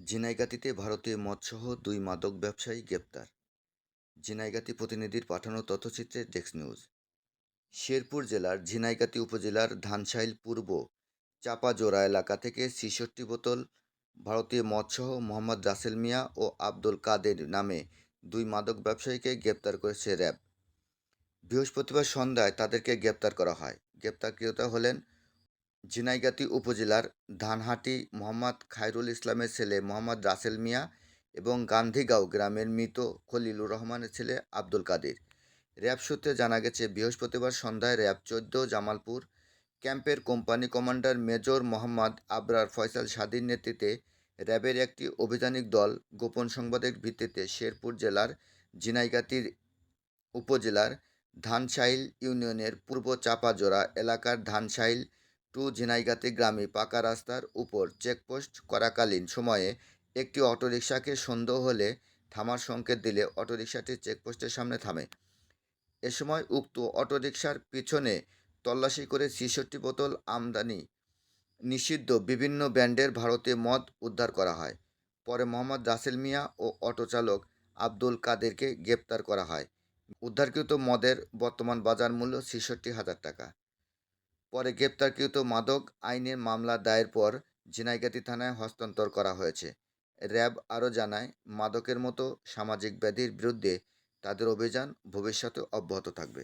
ঝিনাইগাতীতে ভারতীয় মদসহ দুই মাদক ব্যবসায়ী গ্রেপ্তার। ঝিনাইগাতী প্রতিনিধির পাঠানো তথ্যচিত্রে ডেস্ক নিউজ। শেরপুর জেলার ঝিনাইগাতী উপজেলার ধানশাইল পূর্ব চাপাজোড়া এলাকা থেকে ৬৬ বোতল ভারতীয় মদসহ মোহাম্মদ রাসেল মিয়া ও আব্দুল কাদের নামে দুই মাদক ব্যবসায়ীকে গ্রেপ্তার করেছে র্যাব। বৃহস্পতিবার সন্ধ্যায় তাদেরকে গ্রেপ্তার করা হয়। গ্রেপ্তারকৃত হলেন ঝিনাইগাতী উপজেলার ধানহাটি মোহাম্মদ খায়রুল ইসলামের ছেলে মোহাম্মদ রাসেল মিয়া এবং গান্ধীগাঁও গ্রামের মৃত খলিলুর রহমানের ছেলে আব্দুল কাদের। র্যাব সূত্রে জানা গেছে, বৃহস্পতিবার সন্ধ্যায় র্যাব ১৪ জামালপুর ক্যাম্পের company commander major Mohammad Abrar Faisal সাদির নেতৃত্বে র্যাবের একটি অভিযানিক দল গোপন সংবাদের ভিত্তিতে শেরপুর জেলার ঝিনাইগাতী উপজেলার ধানশাইল ইউনিয়নের পূর্ব চাপাজোড়া এলাকার ধানশাইল টু ঝিনাইগাতী গ্রামে পাকা রাস্তার উপর চেকপোস্ট করাকালীন সময়ে একটি অটোরিকশাকে সন্দেহ হলে থামার সংকেত দিলে অটোরিকশাটি চেকপোস্টের সামনে থামে। এ সময় উক্ত অটোরিকশার পিছনে তল্লাশি করে ৬৬ বোতল আমদানি নিষিদ্ধ বিভিন্ন ব্র্যান্ডের ভারতীয় মদ উদ্ধার করা হয়। পরে মোহাম্মদ রাসেল মিয়া ও অটো চালক আব্দুল কাদেরকে গ্রেপ্তার করা হয়। উদ্ধারকৃত মদের বর্তমান বাজার মূল্য ৬৬,০০০ টাকা। পরে গ্রেপ্তারকৃত মাদক আইনে মামলা দায়ের পর ঝিনাইগাতী থানায় হস্তান্তর করা হয়েছে। র্যাব আরও জানায়, মাদকের মতো সামাজিক ব্যাধির বিরুদ্ধে তাদের অভিযান ভবিষ্যতে অব্যাহত থাকবে।